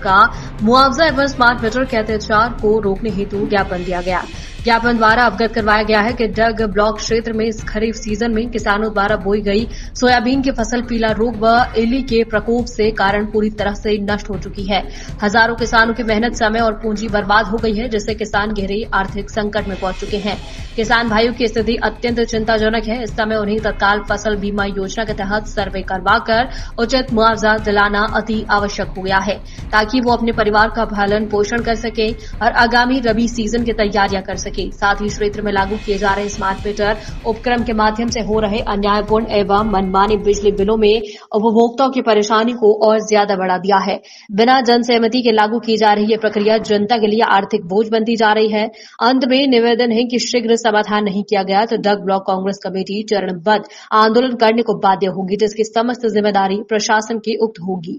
का मुआवजा एवं स्मार्ट मीटर के अत्याचार को रोकने हेतु ज्ञापन दिया गया। ज्ञापन द्वारा अवगत करवाया गया है कि डग ब्लॉक क्षेत्र में इस खरीफ सीजन में किसानों द्वारा बोई गई सोयाबीन की फसल पीला रोग व इली के प्रकोप से कारण पूरी तरह से नष्ट हो चुकी है। हजारों किसानों की मेहनत, समय और पूंजी बर्बाद हो गई है, जिससे किसान गहरे आर्थिक संकट में पहुंच चुके हैं। किसान भाइयों की स्थिति अत्यंत चिंताजनक है। इस समय उन्हें तत्काल फसल बीमा योजना के तहत सर्वे करवाकर उचित मुआवजा दिलाना अति आवश्यक हो गया है, ताकि वो अपने परिवार का पालन पोषण कर सके और आगामी रबी सीजन की तैयारियां कर सके। साथ ही क्षेत्र में लागू किए जा रहे स्मार्ट मीटर उपक्रम के माध्यम से हो रहे अन्यायपूर्ण एवं मनमाने बिजली बिलों में उपभोक्ताओं की परेशानी को और ज्यादा बढ़ा दिया है। बिना जन सहमति के लागू की जा रही यह प्रक्रिया जनता के लिए आर्थिक बोझ बनती जा रही है। अंत में निवेदन है कि शीघ्र समाधान नहीं किया गया तो डग ब्लॉक कांग्रेस कमेटी चरणबद्ध आंदोलन करने को बाध्य होगी, जिसकी समस्त जिम्मेदारी प्रशासन की उक्त होगी।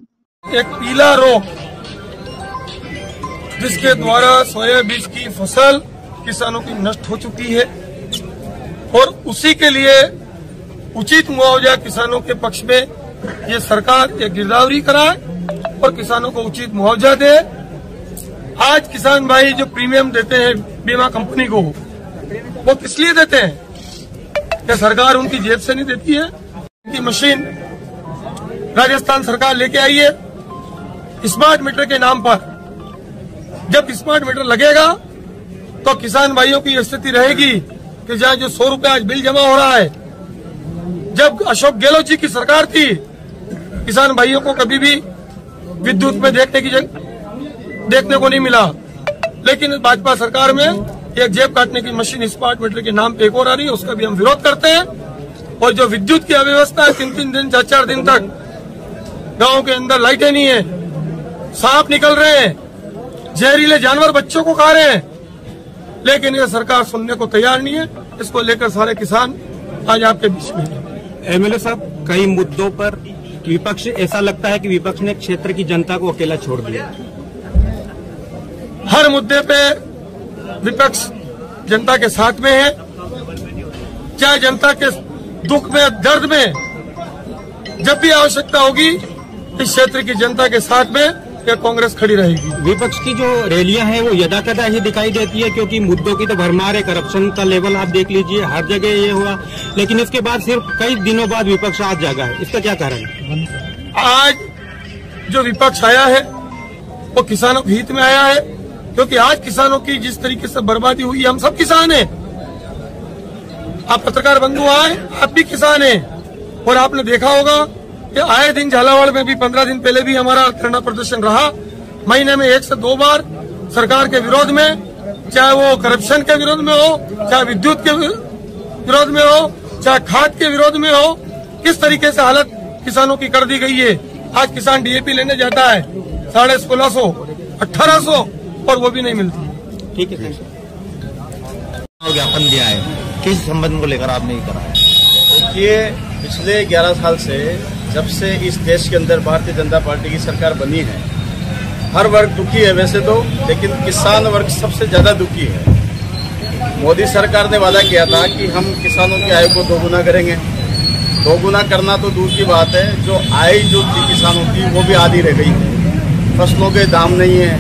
एक पीला रोग जिसके द्वारा सोयाबीन की फसल किसानों की नष्ट हो चुकी है और उसी के लिए उचित मुआवजा किसानों के पक्ष में ये सरकार एक गिरदावरी कराए और किसानों को उचित मुआवजा दे। आज किसान भाई जो प्रीमियम देते हैं बीमा कंपनी को, वो किस लिए देते हैं? क्या सरकार उनकी जेब से नहीं देती है? उनकी मशीन राजस्थान सरकार लेके आई है स्मार्ट मीटर के नाम पर। जब स्मार्ट मीटर लगेगा तो किसान भाइयों की स्थिति रहेगी कि जहाँ जो 100 रुपए आज बिल जमा हो रहा है, जब अशोक गहलोत जी की सरकार थी किसान भाइयों को कभी भी विद्युत में देखने को नहीं मिला, लेकिन भाजपा सरकार में एक जेब काटने की मशीन स्मार्ट मीटर के नाम पे एक और आ रही है, उसका भी हम विरोध करते हैं। और जो विद्युत की अव्यवस्था है, 3-3 दिन 4-4 दिन तक गांव के अंदर लाइटें नहीं है, सांप निकल रहे हैं, जहरीले जानवर बच्चों को खा रहे हैं, लेकिन ये सरकार सुनने को तैयार नहीं है। इसको लेकर सारे किसान आज आपके बीच में हैं। एमएलए साहब, कई मुद्दों पर विपक्ष, ऐसा लगता है कि विपक्ष ने क्षेत्र की जनता को अकेला छोड़ दिया। हर मुद्दे पे विपक्ष जनता के साथ में है, चाहे जनता के दुख में, दर्द में जब भी आवश्यकता होगी इस क्षेत्र की जनता के साथ में या कांग्रेस खड़ी रहेगी। विपक्ष की जो रैलियां हैं वो यदाकदा ही दिखाई देती है, क्योंकि मुद्दों की तो भरमार है। करप्शन का लेवल आप देख लीजिए, हर जगह ये हुआ, लेकिन इसके बाद सिर्फ कई दिनों बाद विपक्ष आज जागा है। इसका क्या कारण है? आज जो विपक्ष आया है वो किसानों के हित में आया है, क्योंकि आज किसानों की जिस तरीके से बर्बादी हुई, हम सब किसान हैं। आप पत्रकार बंधु आए, आप भी किसान हैं, और आपने देखा होगा कि आए दिन झालावाड़ में भी 15 दिन पहले भी हमारा धरना प्रदर्शन रहा। महीने में 1 से 2 बार सरकार के विरोध में, चाहे वो करप्शन के विरोध में हो, चाहे विद्युत के विरोध में हो, चाहे खाद के विरोध में हो, किस तरीके से हालत किसानों की कर दी गई है। आज किसान डीएपी लेने जाता है 1650, 1800 और वो भी नहीं मिलती। ठीक है, ज्ञापन दिया है, किस संबंध को लेकर आपने ये कराया? देखिए, पिछले 11 साल से जब से इस देश के अंदर भारतीय जनता पार्टी की सरकार बनी है, हर वर्ग दुखी है वैसे तो, लेकिन किसान वर्ग सबसे ज्यादा दुखी है। मोदी सरकार ने वादा किया था कि हम किसानों की आय को 2 गुना करेंगे। 2 गुना करना तो दूर की बात है, जो आय जो थी किसानों की वो भी आधी रह गई है। फसलों के दाम नहीं है,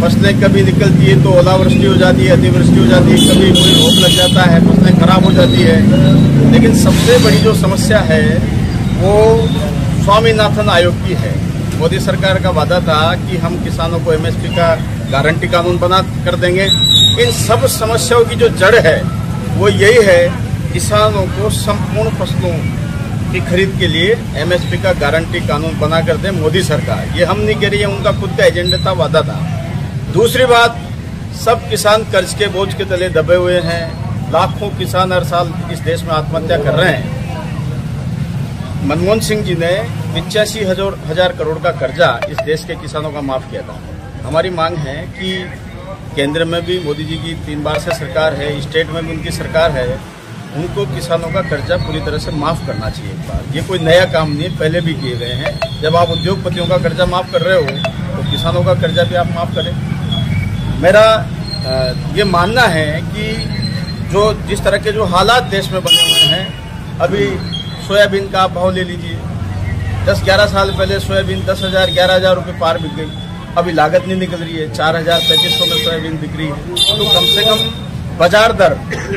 फसलें कभी निकलती है तो ओलावृष्टि हो जाती है, अतिवृष्टि हो जाती है, कभी कोई रोग लग जाता है, फसलें खराब हो जाती है। लेकिन सबसे बड़ी जो समस्या है वो स्वामीनाथन आयोग की है। मोदी सरकार का वादा था कि हम किसानों को एमएसपी का गारंटी कानून बना कर देंगे। इन सब समस्याओं की जो जड़ है वो यही है, किसानों को संपूर्ण फसलों की खरीद के लिए एमएसपी का गारंटी कानून बना कर दे मोदी सरकार। ये हम नहीं कह रही है, उनका खुद का एजेंडा था, वादा था। दूसरी बात, सब किसान कर्ज के बोझ के तले दबे हुए हैं। लाखों किसान हर साल इस देश में आत्महत्या कर रहे हैं। मनमोहन सिंह जी ने 85,000 करोड़ का कर्जा इस देश के किसानों का माफ किया था। हमारी मांग है कि केंद्र में भी मोदी जी की 3 बार से सरकार है, स्टेट में भी उनकी सरकार है, उनको किसानों का कर्जा पूरी तरह से माफ करना चाहिए। एक बार, ये कोई नया काम नहीं, पहले भी किए गए हैं। जब आप उद्योगपतियों का कर्जा माफ कर रहे हो तो किसानों का कर्जा भी आप माफ करें। मेरा ये मानना है कि जो जिस तरह के जो हालात देश में बने हुए हैं, अभी सोयाबीन का आप भाव ले लीजिए, 10-11 साल पहले सोयाबीन 10,000 11,000 रुपये पार बिक गई। अभी लागत नहीं निकल रही है, 4,3500 में सोयाबीन बिक रही है, तो कम से कम बाजार दर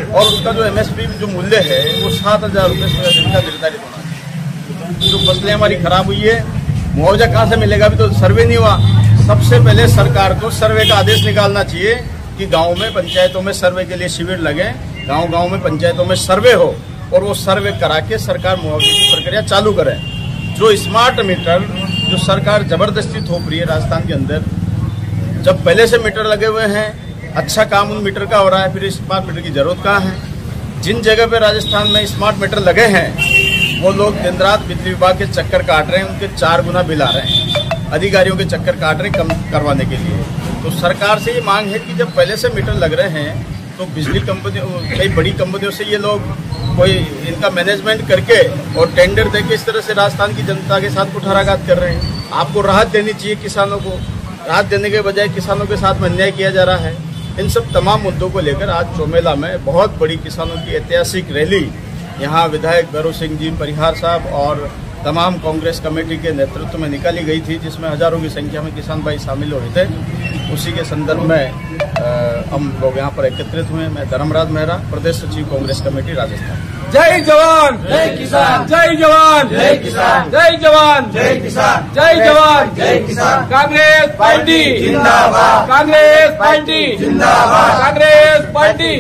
और उसका जो MSP जो मूल्य है वो 7,000 रुपये सोयाबीन का निर्धारित होना चाहिए। जो फसलें हमारी खराब हुई है, मुआवजा कहाँ से मिलेगा? अभी तो सर्वे नहीं हुआ। सबसे पहले सरकार को सर्वे का आदेश निकालना चाहिए कि गाँव में, पंचायतों में सर्वे के लिए शिविर लगे, गाँव में, पंचायतों में सर्वे हो और वो सर्वे करा के सरकार मुआवजे की प्रक्रिया चालू करे। जो स्मार्ट मीटर जो सरकार जबरदस्ती थोप रही है राजस्थान के अंदर, जब पहले से मीटर लगे हुए हैं, अच्छा काम उन मीटर का हो रहा है, फिर स्मार्ट मीटर की जरूरत कहाँ है? जिन जगह पे राजस्थान में स्मार्ट मीटर लगे हैं वो लोग दिन रात बिजली विभाग के चक्कर काट रहे हैं, उनके 4 गुना बिल आ रहे हैं, अधिकारियों के चक्कर काट रहे हैं कम करवाने के लिए। तो सरकार से ये मांग है कि जब पहले से मीटर लग रहे हैं तो बिजली कंपनियों, कई बड़ी कंपनियों से ये लोग कोई इनका मैनेजमेंट करके और टेंडर देके इस तरह से राजस्थान की जनता के साथ कुठाराघात कर रहे हैं। आपको राहत देनी चाहिए किसानों को, राहत देने के बजाय किसानों के साथ में अन्याय किया जा रहा है। इन सब तमाम मुद्दों को लेकर आज चौमेला में बहुत बड़ी किसानों की ऐतिहासिक रैली यहाँ विधायक भैरव सिंह जी परिहार साहब और तमाम कांग्रेस कमेटी के नेतृत्व में निकाली गई थी, जिसमें हजारों की संख्या में किसान भाई शामिल हुए थे। उसी के संदर्भ में हम लोग यहाँ पर एकत्रित हुए। मैं धर्मराज मेहरा, प्रदेश सचिव कांग्रेस कमेटी राजस्थान। जय जवान जय किसान, जय जवान जय किसान, जय जवान जय किसान, जय जवान जय किसान। कांग्रेस पार्टी जिंदाबाद, कांग्रेस पार्टी जिंदाबाद, कांग्रेस पार्टी।